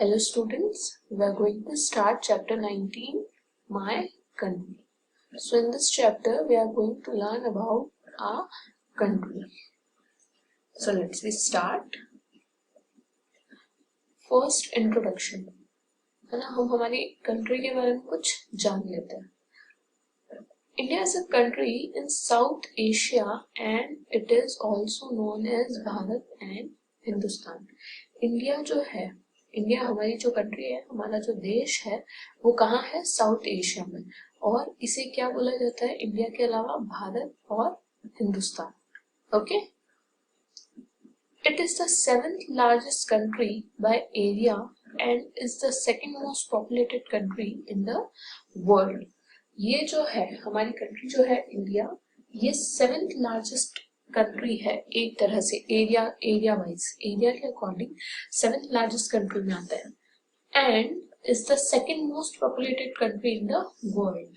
Hello students, we are going to start chapter 19, My Country. So in this chapter, we are going to learn about our country. So let's start. First introduction, है ना, हम हमारी country के बारे में कुछ जान लेते हैं. India is a country in South Asia and it is also known as Bharat and Hindustan. India जो है, इंडिया हमारी जो कंट्री है, हमारा जो देश है, वो कहाँ है? साउथ एशिया में. और इसे क्या बोला जाता है इंडिया के अलावा? भारत और Hindustan. Okay. It is the 7th largest country by area and is the second most populated country in the world. ये जो है हमारी कंट्री जो है इंडिया, ये 7th लार्जेस्ट कंट्री है एक तरह से. एरिया वाइज, एरिया के अकॉर्डिंग 7th लार्जेस्ट कंट्री में आता है and is the second most populated country in the world.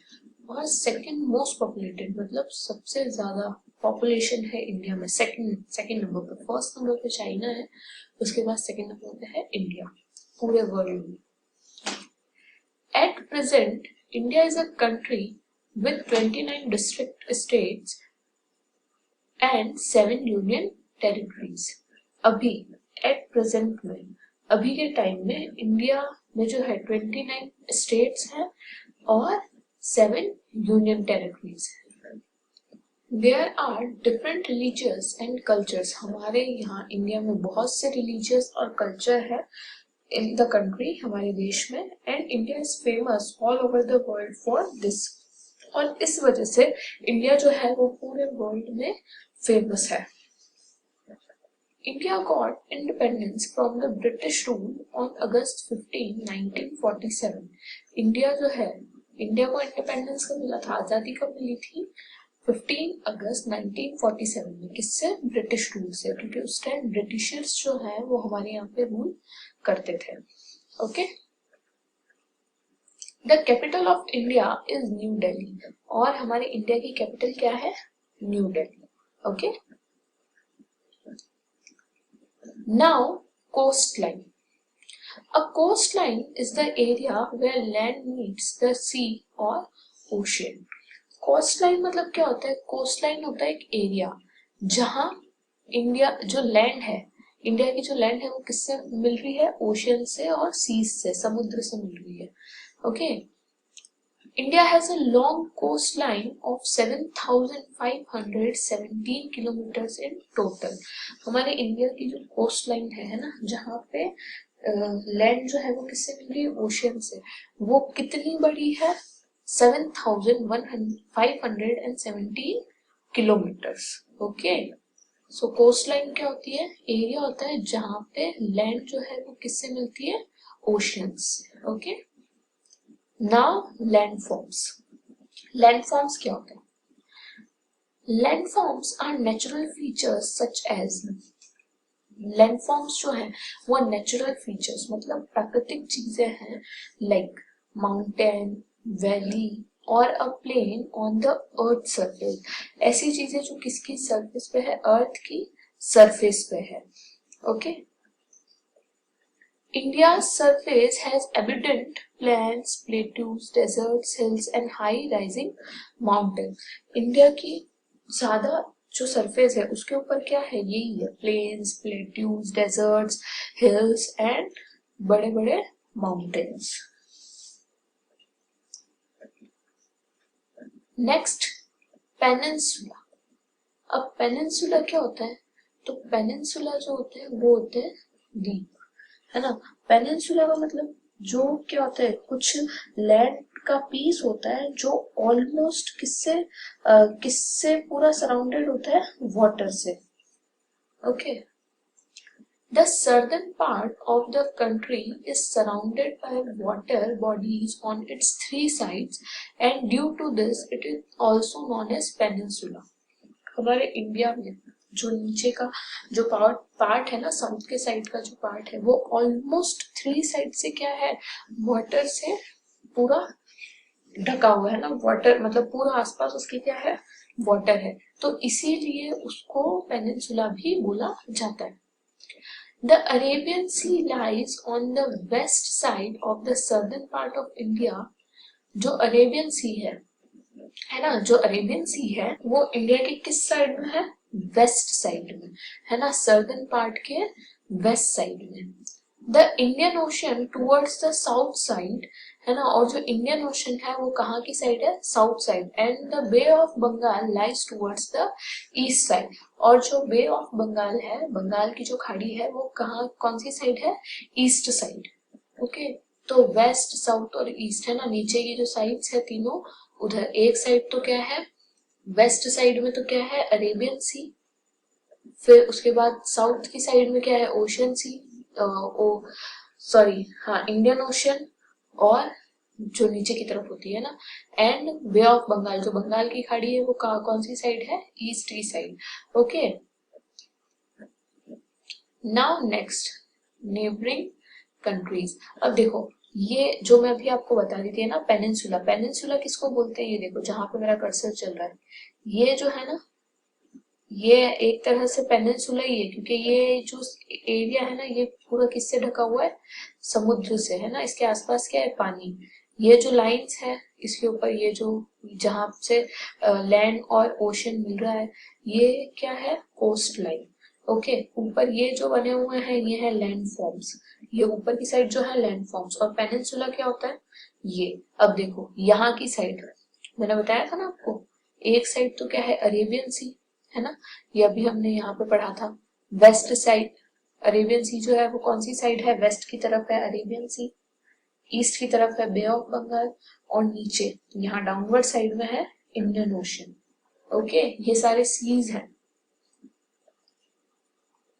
और सेकंड मोस्ट पॉपुलेटेड मतलब सबसे ज्यादा पॉपुलेशन है इंडिया में. सेकंड नंबर पे, फर्स्ट नंबर पे चाइना है, उसके बाद सेकंड नंबर पे है इंडिया पूरे वर्ल्ड में. At present India is a country with 29 district states and 7 union territories. अभी एट प्रेजेंट में, अभी के टाइम में इंडिया में जो है 29 स्टेट्स हैं और 7 union territories. There are different religious and cultures. हमारे यहाँ इंडिया में बहुत से रिलीजियस और कल्चर है इन द कंट्री, हमारे देश में. And India is famous all over the world for this. और इस वजह से इंडिया जो है वो पूरे वर्ल्ड में फेमस है. India got independence from the British rule on August 15, 1947. India जो है, इंडिया को इंडिपेंडेंस कब मिला था, आजादी कब मिली थी? 15 अगस्त 1947 में. किससे? ब्रिटिश रूल से, क्योंकि उस टाइम ब्रिटिशर्स जो है वो हमारे यहाँ पे रूल करते थे. Okay. The capital of India is New Delhi. और हमारे इंडिया की कैपिटल क्या है? New Delhi. Okay. Now coastline. A coastline is the area where land meets the sea और ओशियन. कोस्टलाइन मतलब क्या होता है? कोस्टलाइन होता है एक एरिया जहां इंडिया जो लैंड है, इंडिया की जो लैंड है वो किससे मिल रही है? ओशियन से और सीज से, समुद्र से मिल रही है. Okay. India has a long coastline of 7,517 kilometers in total. हमारे इंडिया की जो कोस्ट लाइन है ना, जहाँ पे लैंड जो है वो किससे मिल रही है? ओशियन से. वो कितनी बड़ी है? 7,517 किलोमीटर्स. ओके. सो कोस्ट लाइन क्या होती है? एरिया होता है जहाँ पे लैंड जो है वो किससे मिलती है? ओशियन से. ओके. Now landforms. Landforms क्या होते हैं? Landforms are natural features such as, landforms जो है वो natural features मतलब प्राकृतिक चीजें हैं, like mountain, valley और a plain on the earth surface. ऐसी चीजें जो किसकी सरफेस पे है? अर्थ की सरफेस पे है. Okay. India's surface has abundant plains, plateaus, deserts, hills and high-rising mountains. India की ज्यादा जो सरफेस है उसके ऊपर क्या है? यही है, plains, plateaus, deserts, hills and बड़े बड़े माउंटेन्स. Next, peninsula. अब पेनिनसुला क्या होता है? तो पेनिनसुला जो होते हैं वो होते हैं द्वीप, है ना. पेनिनसुला का मतलब जो क्या होता है? कुछ लैंड का पीस होता है जो ऑलमोस्ट किससे पूरा सराउंडेड होता है? वाटर से. Okay. The southern part of the country is surrounded by water bodies on its 3 sides and due to this it is also known as peninsula. हमारे इंडिया में जो नीचे का जो पार्ट है ना, साउथ के साइड का जो पार्ट है वो ऑलमोस्ट 3 साइड से क्या है? वाटर से पूरा ढका हुआ है ना. वाटर मतलब पूरा आसपास उसके क्या है? वाटर है. तो इसीलिए उसको पेनिनसुला भी बोला जाता है. The Arabian Sea lies on the west side of the southern part of India. जो अरेबियन सी है ना, जो अरेबियन सी है वो इंडिया के किस साइड में है? वेस्ट साइड में, है ना, सर्दर्न पार्ट के वेस्ट साइड में। The Indian ocean towards the south side, है ना, और जो इंडियन ओशन है वो कहाँ की साइड है? South side. And the Bay of Bengal lies towards the east side, और जो बे ऑफ बंगाल है, बंगाल की जो खाड़ी है वो कहाँ, कौन सी साइड है? East side. ओके, तो वेस्ट, साउथ और ईस्ट, है ना, नीचे की जो साइड्स है तीनों, उधर एक साइड तो क्या है? वेस्ट साइड में तो क्या है? अरेबियन सी। फिर उसके बाद साउथ की साइड में क्या है? ओशन सी, हाँ, इंडियन ओशन। और जो नीचे की तरफ होती है ना, एंड बे ऑफ बंगाल, जो बंगाल की खाड़ी है वो कौन सी साइड है? ईस्ट की side. Okay, now next, neighbouring countries. अब देखो, ये जो मैं अभी आपको बता रही थी ना, पेनिनसुला, पेनिनसुला किसको बोलते हैं? ये देखो जहां पे मेरा कर्सर चल रहा है, ये जो है ना, ये एक तरह से पेनिनसुला ही है, क्योंकि ये जो एरिया है ना, ये पूरा किससे ढका हुआ है? समुद्र से, है ना। इसके आसपास क्या है? पानी। ये जो लाइंस है, इसके ऊपर ये जो जहां से लैंड और ओशन मिल रहा है, ये क्या है? Coast line. ओके, ऊपर ये जो बने हुए हैं ये है लैंड फॉर्म्स, ये ऊपर की साइड जो है लैंड फॉर्म्स। और पेनिनसुला क्या होता है? ये, अब देखो यहाँ की साइड, मैंने बताया था ना आपको, एक साइड तो क्या है? अरेबियन सी, है ना, ये अभी हमने यहाँ पे पढ़ा था। वेस्ट साइड, अरेबियन सी जो है वो कौन सी साइड है? वेस्ट की तरफ है अरेबियन सी, ईस्ट की तरफ है बे ऑफ बंगाल, और नीचे यहाँ डाउनवर्ड साइड में है इंडियन ओशन। ओके, ये सारे सीज हैं।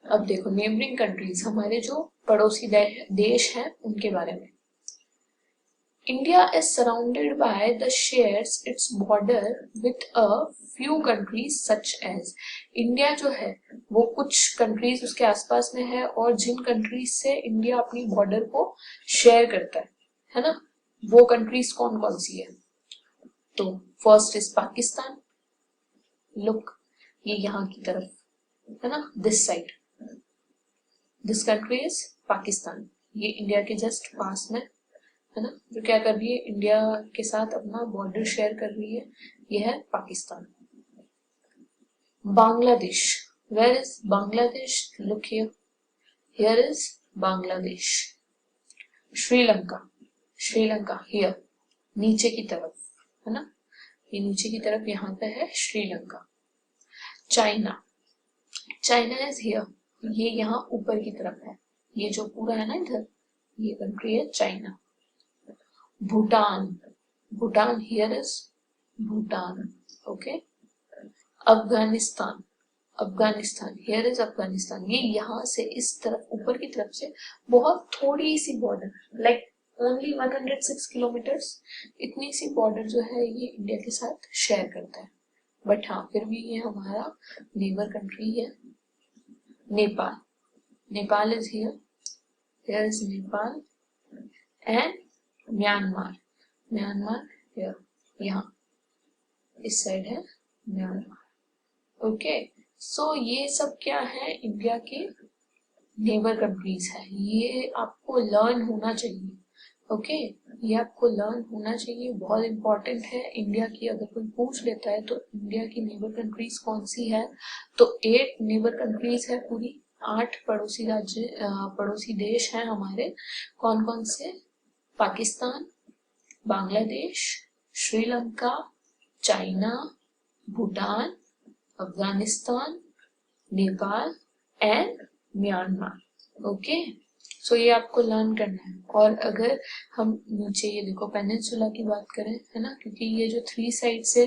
अब देखो नेबरिंग कंट्रीज, हमारे जो पड़ोसी देश हैं उनके बारे में। India is surrounded by the shares its border with a few countries such as, India जो है वो कुछ कंट्रीज उसके आसपास में है, और जिन कंट्रीज से इंडिया अपनी बॉर्डर को शेयर करता है ना, वो कंट्रीज कौन कौन सी है? तो फर्स्ट इज पाकिस्तान, लुक, ये यहाँ की तरफ, है ना, this side, this country is Pakistan, ये इंडिया के जस्ट पास में, है ना, जो क्या कर रही है? इंडिया के साथ अपना बॉर्डर शेयर कर रही है, ये है Pakistan. Bangladesh, where is Bangladesh? Look here, here is Bangladesh. Sri Lanka, Sri Lanka here, नीचे की तरफ, है ना, ये नीचे की तरफ यहाँ पे है Sri Lanka. China, China is here, ये यहाँ ऊपर की तरफ है, ये जो पूरा है ना इधर, ये कंट्री है China. Bhutan, Bhutan here is Bhutan. Okay, Afghanistan, Afghanistan here is Afghanistan, ये यहाँ से इस तरफ ऊपर की तरफ से बहुत थोड़ी सी बॉर्डर, लाइक ओनली 106 किलोमीटर्स, इतनी सी बॉर्डर जो है ये इंडिया के साथ शेयर करता है। बट हाँ, फिर भी ये हमारा नेबर कंट्री है। Nepal, Nepal is here, here is Nepal. And Myanmar, Myanmar here, यहाँ इस साइड है म्यांमार। ओके, सो ये सब क्या है? इंडिया के नेबर कंट्रीज है, ये आपको लर्न होना चाहिए। ओके, ये आपको लर्न होना चाहिए, बहुत इंपॉर्टेंट है। इंडिया की अगर कोई पूछ लेता है तो इंडिया की नेबर कंट्रीज कौन सी है, तो 8 नेबर कंट्रीज है पूरी, 8 पड़ोसी राज्य, पड़ोसी देश हैं हमारे। कौन कौन से? Pakistan, Bangladesh, Sri Lanka, China, Bhutan, Afghanistan, Nepal and Myanmar. Okay, so ये आपको लर्न करना है। और अगर हम नीचे ये देखो पेनिनसुला की बात करें, है ना, क्योंकि ये जो 3 साइड से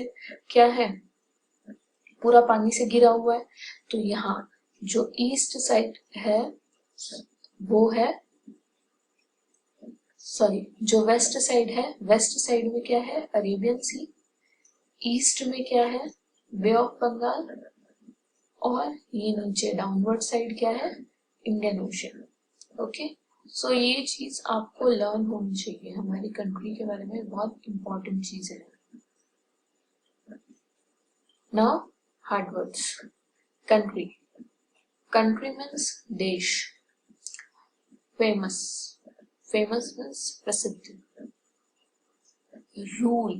क्या है? पूरा पानी से घिरा हुआ है, तो यहाँ जो ईस्ट साइड है वो है, सॉरी, जो वेस्ट साइड है, वेस्ट साइड में क्या है? अरेबियन सी। ईस्ट में क्या है? बे ऑफ बंगाल। और ये नीचे डाउनवर्ड साइड क्या है? Indian ocean. ओके, सो ये चीज आपको लर्न होनी चाहिए, हमारी कंट्री के बारे में बहुत इंपॉर्टेंट चीज है। Now hard words. Country, country means देश, famous. Famous means प्रसिद्ध. Rule.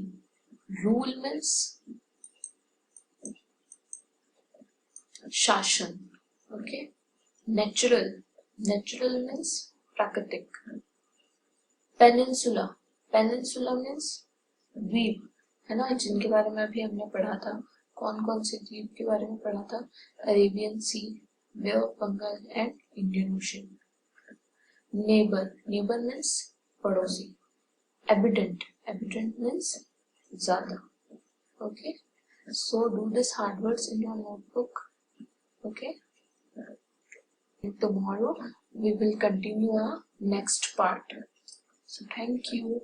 Rule means शासन. Okay. Natural. Natural means प्राकृतिक. Peninsula. Peninsula means द्वीप, है ना, जिनके बारे में अभी हमने पढ़ा था. कौन कौन से द्वीप के बारे में पढ़ा था? Arabian sea, bay of Bengal and Indian ocean. Neighbour. Neighbour means पड़ोसी. एबिडेंट. एबिडेंट मीन्स ज्यादा. Okay, so do this hard words in your notebook. Okay, tomorrow we will continue our next part. So thank you.